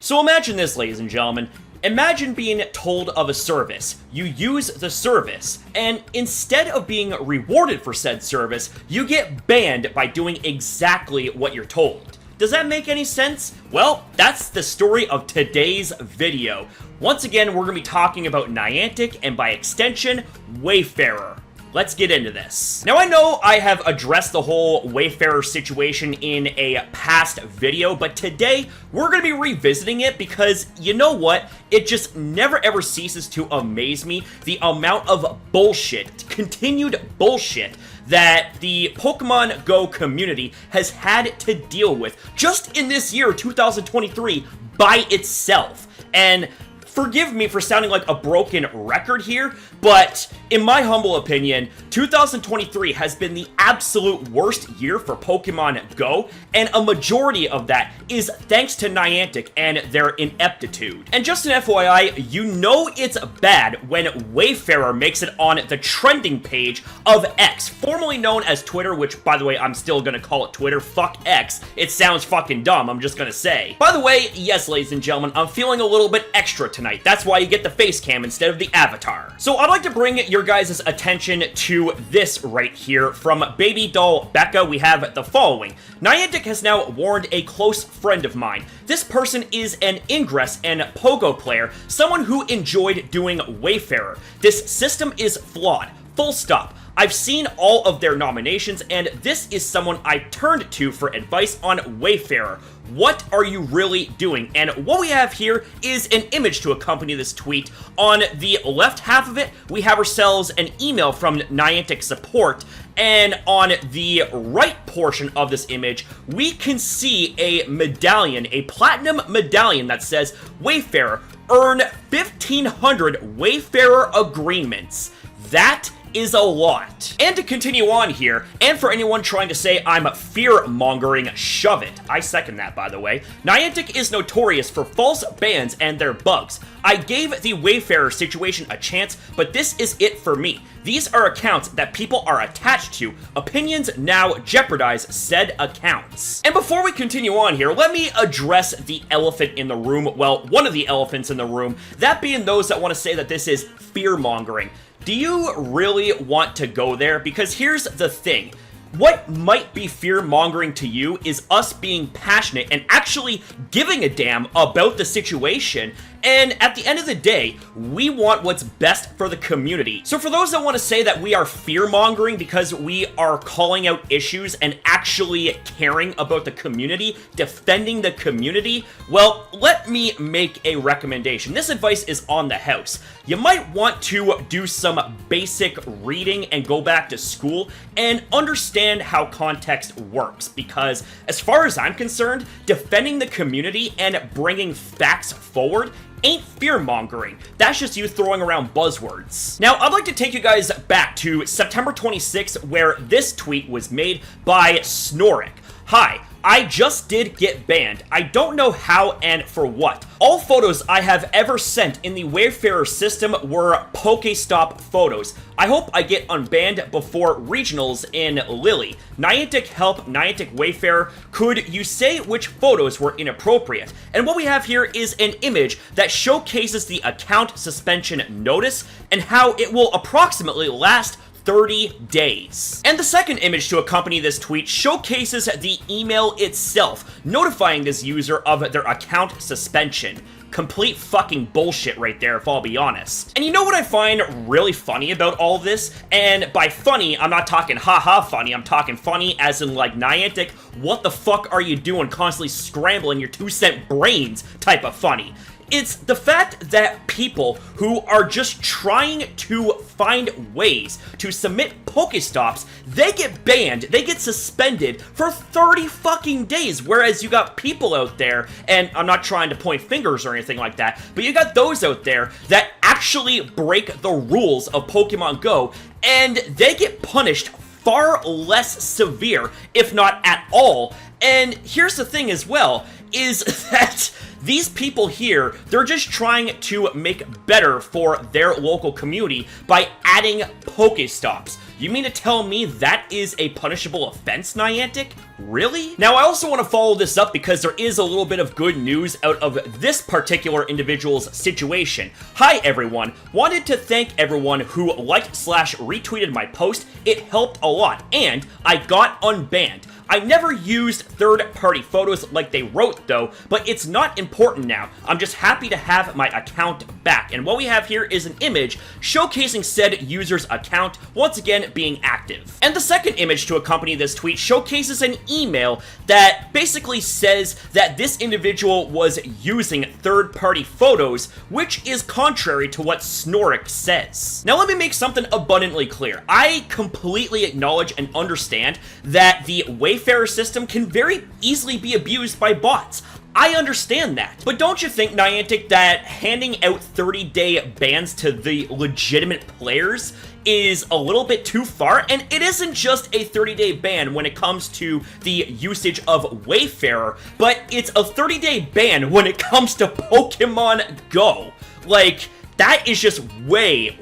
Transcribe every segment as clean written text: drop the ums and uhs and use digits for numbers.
So imagine this, ladies and gentlemen. Imagine being told of a service, you use the service, and instead of being rewarded for said service, you get banned by doing exactly what you're told. Does that make any sense? Well, that's the story of today's video. Once again, we're going to be talking about Niantic and by extension, Wayfarer. Let's get into this. Now, I know I have addressed the whole Wayfarer situation in a past video, but today we're going to be revisiting it because, you know what? It just never ever ceases to amaze me the amount of bullshit, continued bullshit, that the Pokemon Go community has had to deal with just in this year, 2023, by itself. And forgive me for sounding like a broken record here, but in my humble opinion, 2023 has been the absolute worst year for Pokemon Go, and a majority of that is thanks to Niantic and their ineptitude. And just an FYI, you know it's bad when Wayfarer makes it on the trending page of X, formerly known as Twitter, which, by the way, I'm still gonna call it Twitter. Fuck X. It sounds fucking dumb, I'm just gonna say. By the way, yes, ladies and gentlemen, I'm feeling a little bit extra tonight. That's why you get the face cam instead of the avatar. So I'd like to bring your guys' attention to this right here. From Baby Doll Becca, we have the following. Niantic has now warned a close friend of mine. This person is an Ingress and Pogo player, someone who enjoyed doing Wayfarer. This system is flawed. Full stop. I've seen all of their nominations, and this is someone I turned to for advice on Wayfarer. What are you really doing? And what we have here is an image to accompany this tweet. On the left half of it, we have ourselves an email from Niantic support, and on the right portion of this image, we can see a medallion, a platinum medallion that says, Wayfarer, earn 1,500 Wayfarer agreements. That is a lot. And to continue on here, and for anyone trying to say I'm fear-mongering, shove it. I second that, by the way. Niantic is notorious for false bans and their bugs. I gave the Wayfarer situation a chance, but this is it for me. These are accounts that people are attached to. Opinions now jeopardize said accounts. And before we continue on here, let me address the elephant in the room. Well, one of the elephants in the room, that being those that want to say that this is fear-mongering. Do you really want to go there? Because here's the thing. What might be fear-mongering to you is us being passionate and actually giving a damn about the situation. And at the end of the day, we want what's best for the community. So for those that want to say that we are fear-mongering because we are calling out issues and actually caring about the community, defending the community, well, let me make a recommendation. This advice is on the house. You might want to do some basic reading and go back to school and understand how context works, because as far as I'm concerned, defending the community and bringing facts forward ain't fear-mongering. That's just you throwing around buzzwords. Now, I'd like to take you guys back to September 26th, where this tweet was made by Snorik. Hi, I just did get banned. I don't know how and for what. All photos I have ever sent in the Wayfarer system were Pokestop photos. I hope I get unbanned before regionals in Lily. Niantic help, Niantic Wayfarer. Could you say which photos were inappropriate? And what we have here is an image that showcases the account suspension notice and how it will approximately last 30 days. And the second image to accompany this tweet showcases the email itself, notifying this user of their account suspension. Complete fucking bullshit right there, if I'll be honest. And you know what I find really funny about all this? And by funny, I'm not talking haha funny, I'm talking funny as in like Niantic, what the fuck are you doing constantly scrambling your 2-cent brains type of funny. It's the fact that people who are just trying to find ways to submit Pokestops, they get banned, they get suspended for 30 fucking days, whereas you got people out there, and I'm not trying to point fingers or anything like that, but you got those out there that actually break the rules of Pokemon Go, and they get punished far less severe, if not at all. And here's the thing as well, is that these people here, they're just trying to make better for their local community by adding Pokestops. You mean to tell me that is a punishable offense, Niantic? Really? Now, I also want to follow this up because there is a little bit of good news out of this particular individual's situation. Hi, everyone. Wanted to thank everyone who liked/retweeted my post. It helped a lot, and I got unbanned. I never used third-party photos like they wrote, though, but it's not important now. I'm just happy to have my account back. And what we have here is an image showcasing said user's account, once again being active. And the second image to accompany this tweet showcases an email that basically says that this individual was using third-party photos, which is contrary to what Snorrick says. Now, let me make something abundantly clear. I completely acknowledge and understand that the Wayfarer system can very easily be abused by bots. I understand that. But don't you think, Niantic, that handing out 30-day bans to the legitimate players is a little bit too far? And it isn't just a 30-day ban when it comes to the usage of Wayfarer, but it's a 30-day ban when it comes to Pokemon Go. Like, that is just way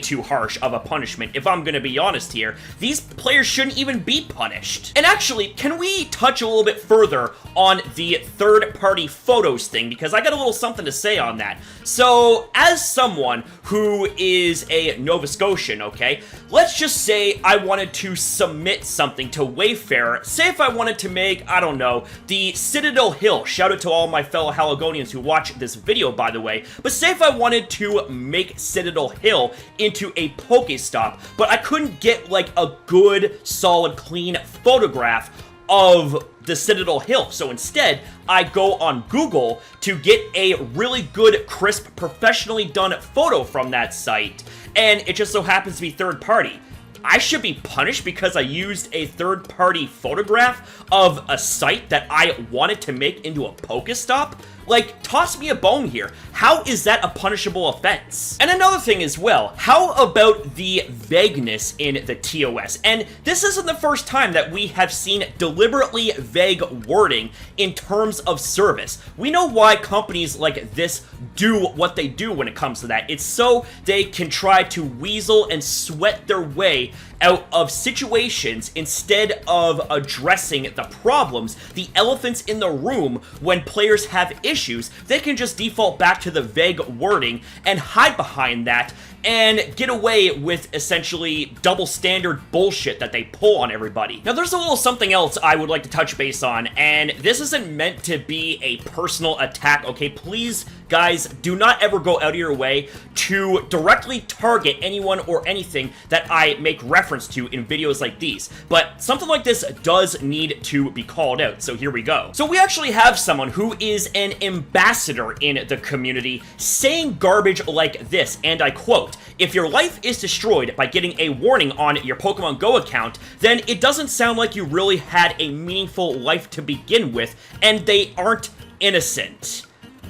too harsh of a punishment, if I'm gonna be honest here. These players shouldn't even be punished. And actually, can we touch a little bit further on the third-party photos thing, because I got a little something to say on that. So, as someone who is a Nova Scotian, okay, let's just say I wanted to submit something to Wayfarer. Say if I wanted to make, I don't know, the Citadel Hill. Shout out to all my fellow Haligonians who watch this video, by the way. But say if I wanted to make Citadel Hill into a Pokestop, but I couldn't get like a good, solid, clean photograph of the Citadel Hill. So instead, I go on Google to get a really good, crisp, professionally done photo from that site, and it just so happens to be third party. I should be punished because I used a third-party photograph of a site that I wanted to make into a Pokestop? Like, toss me a bone here. How is that a punishable offense? And another thing as well, how about the vagueness in the TOS? And this isn't the first time that we have seen deliberately vague wording in terms of service. We know why companies like this do what they do when it comes to that. It's so they can try to weasel and sweat their way out of situations instead of addressing the problems, the elephants in the room. When players have issues, they can just default back to the vague wording and hide behind that and get away with essentially double standard bullshit that they pull on everybody. Now, there's a little something else I would like to touch base on, and this isn't meant to be a personal attack, okay? Please, guys, do not ever go out of your way to directly target anyone or anything that I make reference to in videos like these. But something like this does need to be called out, so here we go. So we actually have someone who is an ambassador in the community saying garbage like this, and I quote, "If your life is destroyed by getting a warning on your Pokemon Go account, then it doesn't sound like you really had a meaningful life to begin with, and they aren't innocent."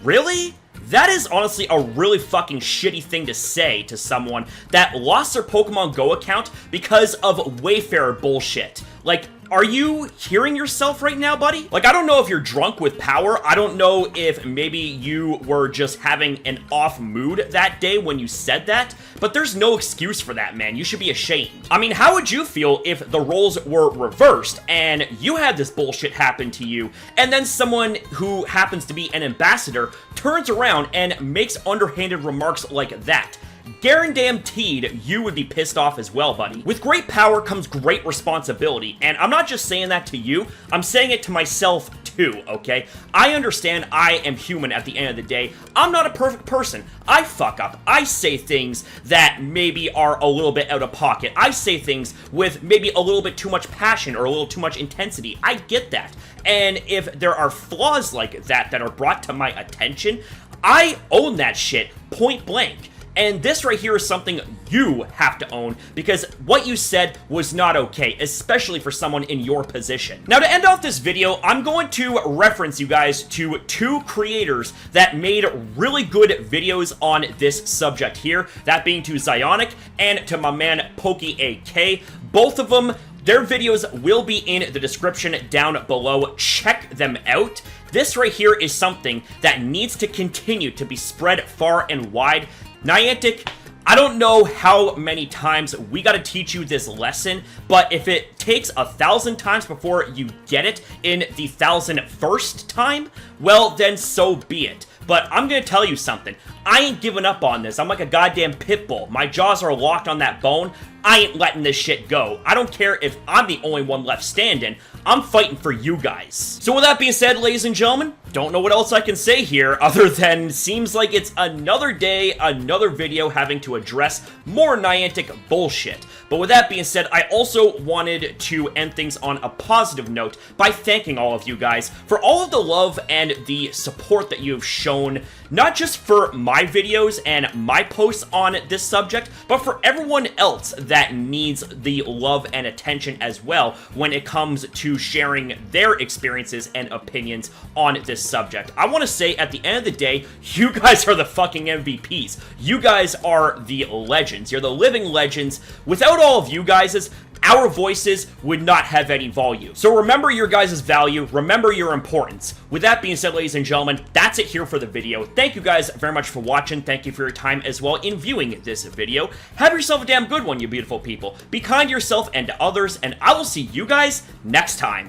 Really? That is honestly a really fucking shitty thing to say to someone that lost their Pokemon Go account because of Wayfarer bullshit. Like, are you hearing yourself right now, buddy? Like, I don't know if you're drunk with power. I don't know if maybe you were just having an off mood that day when you said that, but there's no excuse for that, man. You should be ashamed. I mean, how would you feel if the roles were reversed and you had this bullshit happen to you, and then someone who happens to be an ambassador turns around and makes underhanded remarks like that? Guaranteed you would be pissed off as well, buddy. With great power comes great responsibility, and I'm not just saying that to you, I'm saying it to myself too, okay? I understand I am human at the end of the day. I'm not a perfect person. I fuck up. I say things that maybe are a little bit out of pocket. I say things with maybe a little bit too much passion or a little too much intensity. I get that. And if there are flaws like that that are brought to my attention, I own that shit point blank. And this right here is something you have to own, because what you said was not okay, especially for someone in your position. Now, to end off this video, I'm going to reference you guys to two creators that made really good videos on this subject here, that being to Zionic and to my man PokeAK. Both of them, their videos will be in the description down below. Check them out. This right here is something that needs to continue to be spread far and wide. Niantic, I don't know how many times we gotta teach you this lesson, but if it takes 1,000 times before you get it in the 1,001st time, well, then so be it. But I'm gonna tell you something. I ain't giving up on this. I'm like a goddamn pit bull. My jaws are locked on that bone. I ain't letting this shit go. I don't care if I'm the only one left standing. I'm fighting for you guys. So with that being said, ladies and gentlemen, don't know what else I can say here other than seems like it's another day, another video having to address more Niantic bullshit. But with that being said, I also wanted to end things on a positive note by thanking all of you guys for all of the love and the support that you have shown, not just for my videos and my posts on this subject, but for everyone else that needs the love and attention as well when it comes to sharing their experiences and opinions on this subject. I want to say at the end of the day, you guys are the fucking MVPs. You guys are the legends. You're the living legends. Without all of you guys, our voices would not have any volume. So remember your guys' value, remember your importance. With that being said, ladies and gentlemen, that's it here for the video. Thank you guys very much for watching. Thank you for your time as well in viewing this video. Have yourself a damn good one, you beautiful people. Be kind to yourself and to others, and I will see you guys next time.